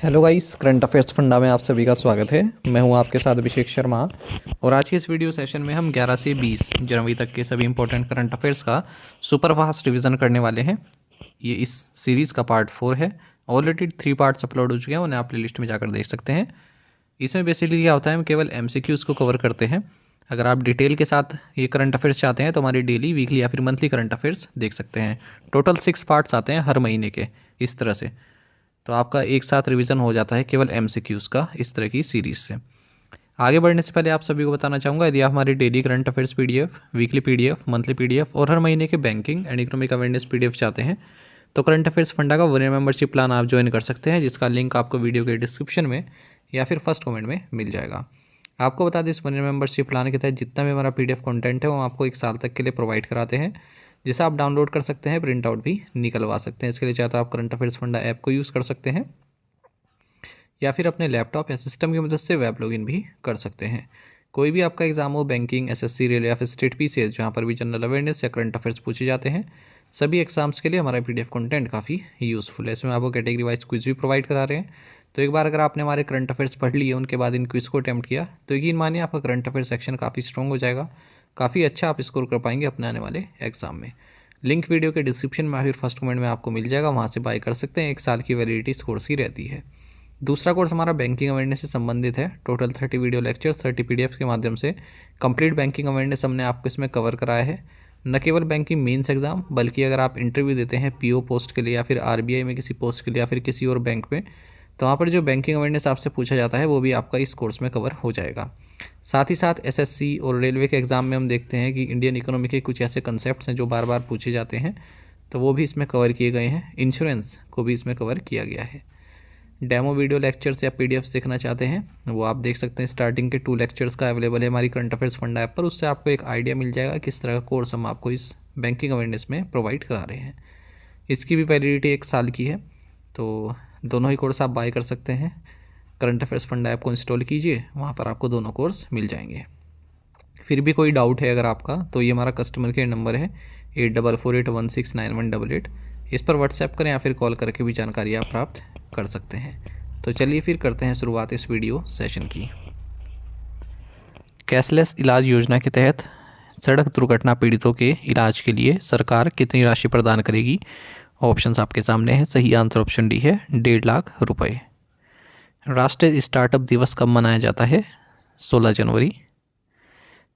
Hello guys, current affairs funda में आप सभी का स्वागत है। मैं हूं आपके साथ अभिषेक शर्मा और आज के इस वीडियो सेशन में हम 11 से 20 जनवरी तक के सभी इंपॉर्टेंट करंट अफेयर्स का सुपर फास्ट रिवीजन करने वाले हैं। ये इस सीरीज़ का पार्ट 4 है। ऑलरेडी 3 पार्ट्स अपलोड हो चुके हैं, उन्हें आप प्ले लिस्ट में जाकर देख सकते हैं। इसमें बेसिकली क्या होता है, हम केवल MCQs को कवर करते हैं। अगर आप डिटेल के साथ ये करंट अफेयर्स चाहते हैं तो हमारी डेली, वीकली या फिर मंथली करंट अफेयर्स देख सकते हैं। टोटल 6 पार्ट्स आते हैं हर महीने के, इस तरह से। तो आपका एक साथ रिवीजन हो जाता है केवल MCQs का, इस तरह की सीरीज़ से। आगे बढ़ने से पहले आप सभी को बताना चाहूँगा, यदि आप हमारी daily current affairs PDF, weekly PDF, monthly PDF और हर महीने के banking and economic awareness PDF चाहते हैं तो करंट अफेयर्स फंडा का 1 ईयर मेंबरशिप प्लान आप ज्वाइन कर सकते हैं, जिसका लिंक आपको वीडियो के डिस्क्रिप्शन में या फिर फर्स्ट कमेंट में मिल जाएगा। आपको बता दें, इस 1 ईयर मेंबरशिप प्लान के तहत जितना भी हमारा PDF कंटेंट है वो आपको 1 साल तक के लिए प्रोवाइड कराते हैं, जिसे आप डाउनलोड कर सकते हैं, प्रिंट आउट भी निकलवा सकते हैं। इसके लिए चाहे तो आप करंट अफेयर्स फंडा ऐप को यूज़ कर सकते हैं या फिर अपने लैपटॉप या सिस्टम की मदद से वेब लॉगिन भी कर सकते हैं। कोई भी आपका एग्जाम हो, बैंकिंग, SSC, रेलवे या फिर स्टेट PCS, जहाँ पर भी जनरल अवेयरनेस या करंट अफेयर्स पूछे जाते हैं, सभी एग्जाम्स के लिए हमारा PDF कंटेंट काफ़ी यूज़फुल है। इसमें आपको कैटेगरी वाइज क्विज भी प्रोवाइड करा रहे हैं। तो एक बार अगर आपने हमारे करंट अफेयर्स पढ़ लिए, उनके बाद इन क्विज को अटैम्प्ट किया, तो यकीन मानिए आपका करंट अफेयर सेक्शन काफ़ी स्ट्रॉन्ग हो जाएगा। काफ़ी अच्छा आप स्कोर कर पाएंगे अपने आने वाले एग्जाम में। लिंक वीडियो के डिस्क्रिप्शन में या फिर फर्स्ट कमेंट में आपको मिल जाएगा, वहाँ से बाय कर सकते हैं। 1 साल की वैलिडिटी इस कोर्स की रहती है। दूसरा कोर्स हमारा बैंकिंग अवेयरनेस से संबंधित है। टोटल 30 वीडियो लेक्चर्स, 30 PDF के माध्यम से कंप्लीट बैंकिंग अवेयरनेस हमने आपको इसमें कवर कराया है। न केवल बैंकिंग मेंस एग्जाम, बल्कि अगर आप इंटरव्यू देते हैं PO पोस्ट के लिए या फिर RBI में किसी पोस्ट के लिए या फिर किसी और बैंक में, तो वहाँ पर जो बैंकिंग अवेयरनेस आपसे पूछा जाता है वो भी आपका इस कोर्स में कवर हो जाएगा। साथ ही साथ SSC और रेलवे के एग्ज़ाम में हम देखते हैं कि इंडियन इकोनॉमी के कुछ ऐसे कंसेप्ट्स हैं जो बार बार पूछे जाते हैं, तो वो भी इसमें कवर किए गए हैं। इंश्योरेंस को भी इसमें कवर किया गया है। डेमो वीडियो लेक्चर्स या PDFs देखना चाहते हैं, वो आप देख सकते हैं। स्टार्टिंग के 2 लेक्चर्स का अवेलेबल है हमारी करंट अफेयर्स फंडा ऐप पर। उससे आपको एक आइडिया मिल जाएगा किस तरह का कोर्स हम आपको इस बैंकिंग अवेयरनेस में प्रोवाइड करा रहे हैं। इसकी भी वैलिडिटी 1 साल की है, तो दोनों ही कोर्स आप बाय कर सकते हैं। करंट अफेयर्स फंडा ऐप को इंस्टॉल कीजिए, वहाँ पर आपको दोनों कोर्स मिल जाएंगे। फिर भी कोई डाउट है अगर आपका, तो ये हमारा कस्टमर केयर नंबर है 8448169188। इस पर व्हाट्सएप करें या फिर कॉल करके भी जानकारी आप प्राप्त कर सकते हैं। तो चलिए फिर करते हैं शुरुआत इस वीडियो सेशन की। कैशलेस इलाज योजना के तहत सड़क दुर्घटना पीड़ितों के इलाज के लिए सरकार कितनी राशि प्रदान करेगी? ऑप्शंस आपके सामने हैं। सही आंसर ऑप्शन डी है, 1.5 लाख रुपए। राष्ट्रीय स्टार्टअप दिवस कब मनाया जाता है? 16 जनवरी।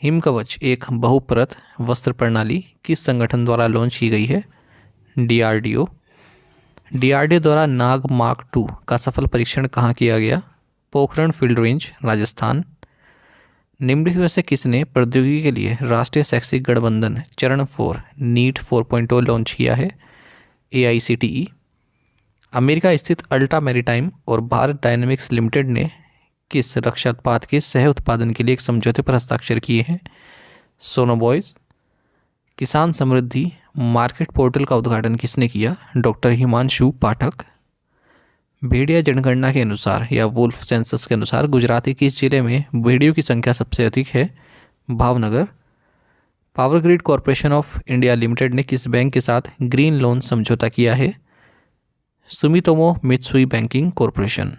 हिमकवच एक बहुपरत वस्त्र प्रणाली किस संगठन द्वारा लॉन्च की गई है? DRDO। DRDO द्वारा नाग मार्क 2 का सफल परीक्षण कहाँ किया गया? Pokhran field range, Rajasthan. निम्नलिखित में से किसने प्रौद्योगिकी के लिए राष्ट्रीय शैक्षिक गठबंधन चरण 4 NEET 4.0 लॉन्च किया है? AICTE। अमेरिका स्थित अल्ट्रा मैरीटाइम और भारत डायनेमिक्स लिमिटेड ने किस रक्षा उत्पाद के सह उत्पादन के लिए एक समझौते पर हस्ताक्षर किए हैं? सोनोबॉयज। किसान समृद्धि मार्केट पोर्टल का उद्घाटन किसने किया? डॉक्टर हिमांशु पाठक। भेड़िया जनगणना के अनुसार या वुल्फ सेंसस के अनुसार गुजरात के किस जिले में भेड़ियों की संख्या सबसे अधिक है? Bhavnagar. Power grid corporation of India limited ने किस बैंक के साथ ग्रीन लोन समझौता किया है? Sumitomo Mitsui banking corporation.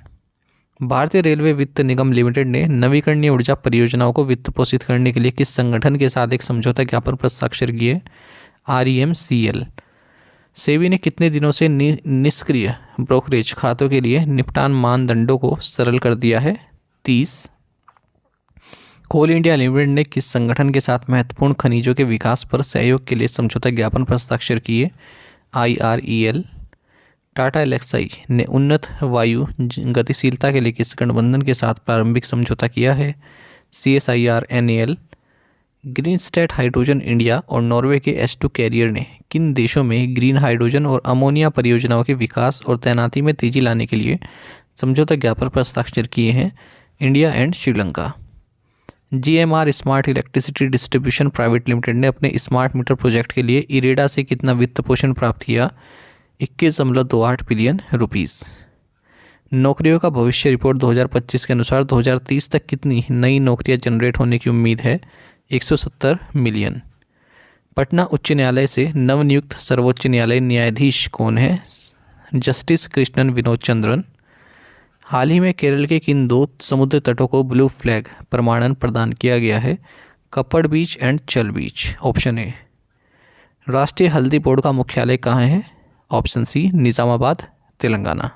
भारतीय रेलवे वित्त निगम लिमिटेड ने नवीकरणीय ऊर्जा परियोजनाओं को वित्त पोषित करने के लिए किस संगठन के साथ एक समझौता ज्ञापन पर हस्ताक्षर किए? REMCL। सेबी ने कितने दिनों से निष्क्रिय ब्रोकरेज खातों के लिए निपटान मानदंडों को सरल कर दिया है? 30। कोल इंडिया लिमिटेड ने किस संगठन के साथ महत्वपूर्ण खनिजों के विकास पर सहयोग के लिए समझौता ज्ञापन पर हस्ताक्षर किए? IREL। टाटा एलेक्साई ने उन्नत वायु गतिशीलता के लिए किस गठबंधन के साथ प्रारंभिक समझौता किया है? CSIR-NAL। Green state hydrogen India और नॉर्वे के H2 कैरियर ने किन देशों में ग्रीन हाइड्रोजन और अमोनिया परियोजनाओं के विकास और तैनाती में तेजी लाने के लिए समझौता ज्ञापन पर हस्ताक्षर किए हैं? India and Sri Lanka. GMR smart electricity distribution private limited ने अपने स्मार्ट मीटर प्रोजेक्ट के लिए इरेडा से कितना वित्त पोषण प्राप्त किया? 21.28 बिलियन रुपीज़। नौकरियों का भविष्य रिपोर्ट 2025 के अनुसार 2030 तक कितनी नई नौकरियां जनरेट होने की उम्मीद है? 170 मिलियन। पटना उच्च न्यायालय से नवनियुक्त सर्वोच्च न्यायालय न्यायाधीश कौन है? जस्टिस कृष्णन विनोद चंद्रन। हाल ही में केरल के किन 2 समुद्र तटों को ब्लू फ्लैग प्रमाणन प्रदान किया गया है? कप्पड़ बीच एंड चल बीच। Option A. राष्ट्रीय हल्दी बोर्ड का मुख्यालय कहाँ है? Option C Nizamabad, Telangana.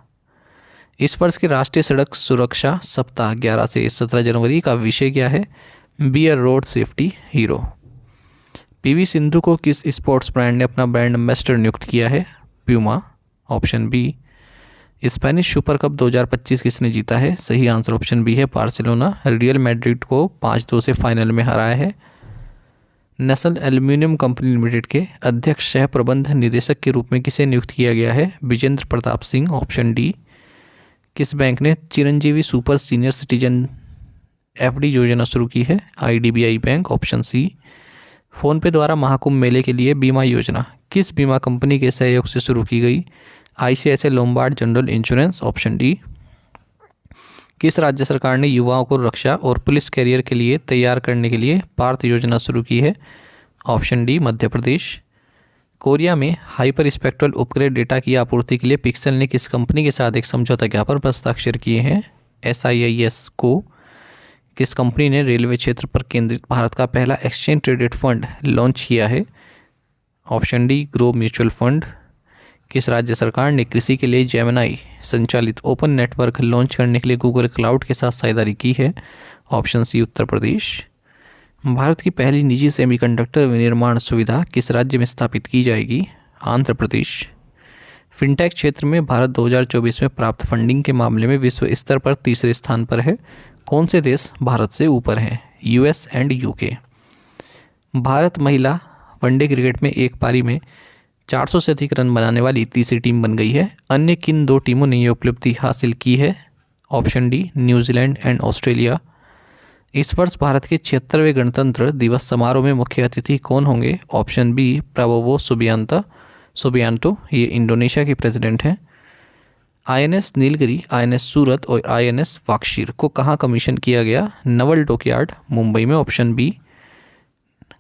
इस वर्ष के राष्ट्रीय सड़क सुरक्षा सप्ताह 11 से 17 जनवरी का विषय क्या है? Be a road safety hero. PV Sindhu को किस स्पोर्ट्स ब्रांड ने अपना ब्रांड एम्बेसडर नियुक्त किया है? Puma. Option B. Spanish super cup 2025 किसने जीता है? सही आंसर ऑप्शन बी है, बार्सिलोना। रियल मैड्रिड को 5-2 से फाइनल में हराया है। नेशनल एल्यूमिनियम कंपनी लिमिटेड के अध्यक्ष सह प्रबंध निदेशक के रूप में किसे नियुक्त किया गया है? विजेंद्र प्रताप सिंह। Option D. किस बैंक ने Chiranjeevi super senior citizen FD योजना शुरू की है? IDBI bank. Option C. PhonePe द्वारा महाकुंभ मेले के लिए बीमा योजना किस बीमा कंपनी के सहयोग से शुरू की गई? ICICI Lombard general insurance. Option D. किस राज्य सरकार ने युवाओं को रक्षा और पुलिस कैरियर के लिए तैयार करने के लिए पार्थ योजना शुरू की है? Option D, Madhya Pradesh. Korea में हाइपर स्पेक्ट्रल उपग्रह डेटा की आपूर्ति के लिए पिक्सेल ने किस कंपनी के साथ एक समझौता ज्ञापन पर हस्ताक्षर किए हैं? SIIS को। किस कंपनी ने रेलवे क्षेत्र पर केंद्रित भारत का पहला एक्सचेंज ट्रेडेड फंड लॉन्च किया है? Option D, grow mutual fund. किस राज्य सरकार ने कृषि के लिए जेमिनी संचालित ओपन नेटवर्क लॉन्च करने के लिए गूगल क्लाउड के साथ साझेदारी की है? ऑप्शन सी, उत्तर प्रदेश। भारत की पहली निजी सेमीकंडक्टर विनिर्माण सुविधा किस राज्य में स्थापित की जाएगी? आंध्र प्रदेश। फिनटेक क्षेत्र में भारत 2024 में प्राप्त फंडिंग के मामले में विश्व स्तर पर तीसरे स्थान पर है। कौन से देश भारत से ऊपर हैं? US and UK। भारत महिला वनडे क्रिकेट में एक पारी में 400 से अधिक रन बनाने वाली तीसरी टीम बन गई है। अन्य किन 2 टीमों ने यह उपलब्धि हासिल की है? Option D, New Zealand and Australia. इस वर्ष भारत के 76वें गणतंत्र दिवस समारोह में मुख्य अतिथि कौन होंगे? ऑप्शन बी, प्राबोवो सुबियांटो, ये इंडोनेशिया के प्रेसिडेंट हैं। INS नीलगिरी, INS सूरत और INS वाक्षीर को कहाँ कमीशन किया गया? नवल डॉकयार्ड, मुंबई में। Option B.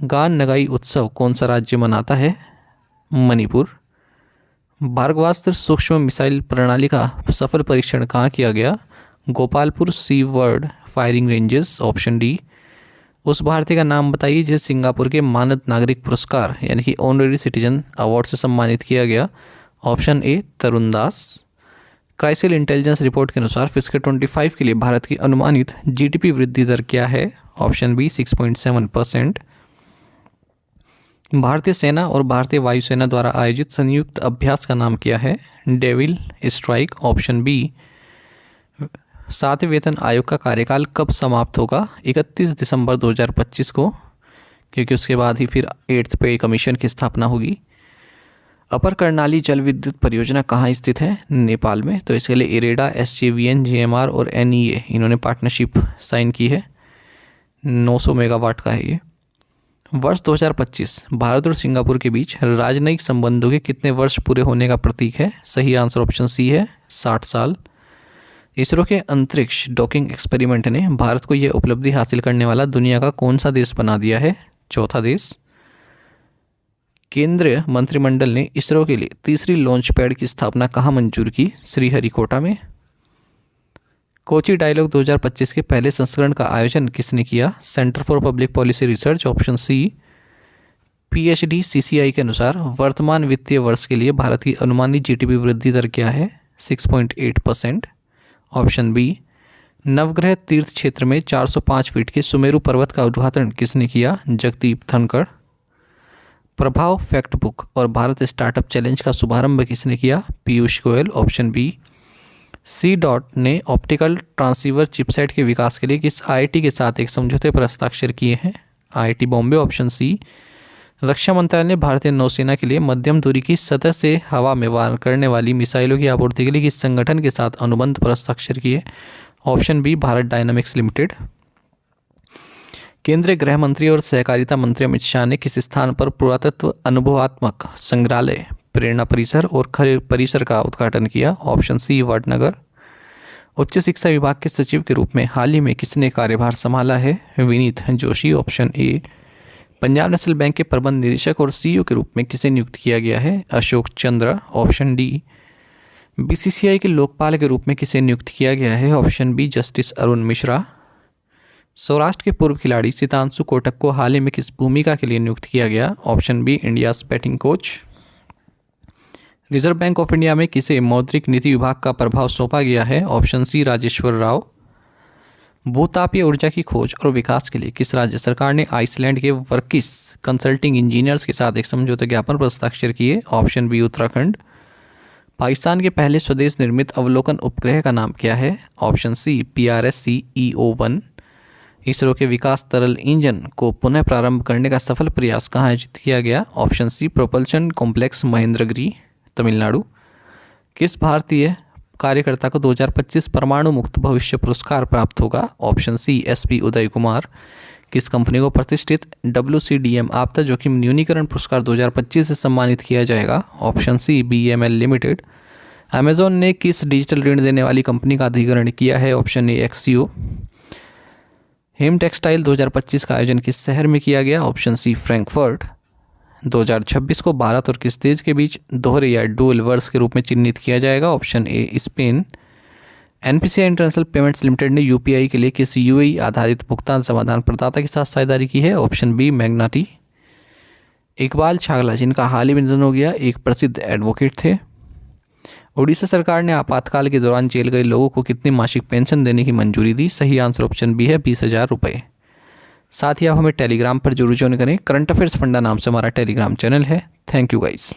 गान नगाई उत्सव कौन सा राज्य मनाता है? मणिपुर। भार्गवास्त्र सूक्ष्म मिसाइल प्रणाली का सफल परीक्षण कहाँ किया गया? Gopalpur seaward firing ranges. Option D. उस भारतीय का नाम बताइए जिसे सिंगापुर के मानद नागरिक पुरस्कार यानी कि ऑनरेरी सिटीजन अवार्ड से सम्मानित किया गया? Option A, Tarun Das. CRISIL intelligence report के अनुसार फिस्कल 25 के लिए भारत की अनुमानित GDP वृद्धि दर क्या है? Option B, 6.7%। भारतीय सेना और भारतीय वायुसेना द्वारा आयोजित संयुक्त अभ्यास का नाम क्या है? Devil Strike. Option B. 7वें वेतन आयोग का कार्यकाल कब समाप्त होगा? 31 दिसंबर 2025 को, क्योंकि उसके बाद ही फिर 8th पे कमीशन की स्थापना होगी। अपर कर्णाली जल विद्युत परियोजना कहाँ स्थित है? नेपाल में। तो इसके लिए इरेडा, SJVN, GMR और NEA इन्होंने पार्टनरशिप साइन की है। 900 मेगावाट का है ये। वर्ष 2025 भारत और सिंगापुर के बीच राजनयिक संबंधों के कितने वर्ष पूरे होने का प्रतीक है? सही आंसर ऑप्शन सी है, 60 साल। इसरो के अंतरिक्ष डॉकिंग एक्सपेरिमेंट ने भारत को यह उपलब्धि हासिल करने वाला दुनिया का कौन सा देश बना दिया है? चौथा देश। केंद्रीय मंत्रिमंडल ने इसरो के लिए तीसरी लॉन्च पैड की स्थापना कहाँ मंजूर की? श्रीहरिकोटा में। कोची डायलॉग 2025 के पहले संस्करण का आयोजन किसने किया? Centre for public policy research. Option C. PhD CCI के अनुसार वर्तमान वित्तीय वर्ष के लिए भारत की अनुमानित GDP वृद्धि दर क्या है? 6.8%। Option B. नवग्रह तीर्थ क्षेत्र में 405 फीट के सुमेरु पर्वत का उद्घाटन किसने किया? जगदीप धनखड़। प्रभाव फैक्ट बुक और भारत स्टार्टअप चैलेंज का शुभारंभ किसने किया? Piyush Goyal. Option B. C. ने ऑप्टिकल ट्रांसीवर चिपसेट के विकास के लिए किस IIT के साथ एक समझौते पर हस्ताक्षर किए हैं? IIT बॉम्बे। Option C. रक्षा मंत्रालय ने भारतीय नौसेना के लिए मध्यम दूरी की सतह से हवा में वार करने वाली मिसाइलों की आपूर्ति के लिए किस संगठन के साथ अनुबंध पर हस्ताक्षर किए? Option B, Bharat dynamics limited. केंद्रीय गृह मंत्री और सहकारिता मंत्री अमित शाह ने किस स्थान पर पुरातत्व अनुभवात्मक संग्रहालय, प्रेरणा परिसर और खरे परिसर का उद्घाटन किया? Option C, Vadnagar. उच्च शिक्षा विभाग के सचिव के रूप में हाल ही में किसने कार्यभार संभाला है? Vineet Joshi. Option A. Punjab national bank के प्रबंध निदेशक और CEO के रूप में किसे नियुक्त किया गया है? Ashok Chandra. Option D. BCCI के लोकपाल के रूप में किसे नियुक्त किया गया है? Option B justice Arun Mishra. Saurashtra के पूर्व खिलाड़ी सितांशु कोटक को हाल ही में किस भूमिका के लिए नियुक्त किया गया? Option B India batting coach. Reserve bank of India में किसे मौद्रिक नीति विभाग का प्रभाव सौंपा गया है? Option C Rajeshwar Rao. भूतापीय ऊर्जा की खोज और विकास के लिए किस राज्य सरकार ने आइसलैंड के वर्किस कंसल्टिंग इंजीनियर्स के साथ एक समझौता ज्ञापन पर हस्ताक्षर किए? Option B Uttarakhand. पाकिस्तान के पहले स्वदेश निर्मित अवलोकन उपग्रह का नाम क्या है? ऑप्शन सी PRSC-EO-1। इसरो के विकास तरल इंजन को पुनः प्रारंभ करने का सफल प्रयास कहाँ आयोजित किया गया? Option C propulsion complex Mahendragiri, Tamil Nadu. किस भारतीय कार्यकर्ता को 2025 परमाणु मुक्त भविष्य पुरस्कार प्राप्त होगा? Option C SP Uday Kumar. किस कंपनी को प्रतिष्ठित WCDM आपदा जोखिम न्यूनीकरण पुरस्कार 2025 से सम्मानित किया जाएगा? Option C BML limited. Amazon ने किस डिजिटल ऋण देने वाली कंपनी का अधिग्रहण किया है? Option A Axio। Heimtextil 2025 का आयोजन किस शहर में किया गया? ऑप्शन सी फ्रैंकफर्ट। 2026 को भारत और किस देश के बीच दोहरे या डुअल वर्ष के रूप में चिन्हित किया जाएगा? Option A Spain. NPCI international payments limited ने UPI के लिए किस UAE आधारित भुगतान समाधान प्रदाता के साथ साझेदारी की है? Option B Magnati. Iqbal Chagla जिनका हाल ही में निधन हो गया एक प्रसिद्ध एडवोकेट थे। उड़ीसा सरकार ने आपातकाल के दौरान जेल गए लोगों को कितनी मासिक पेंशन देने की मंजूरी दी? सही आंसर ऑप्शन बी है 20,000 रुपये। साथ ही आप हमें टेलीग्राम पर जरूर ज्वाइन करें। करंट अफेयर्स फंडा नाम से हमारा टेलीग्राम चैनल है। Thank you guys.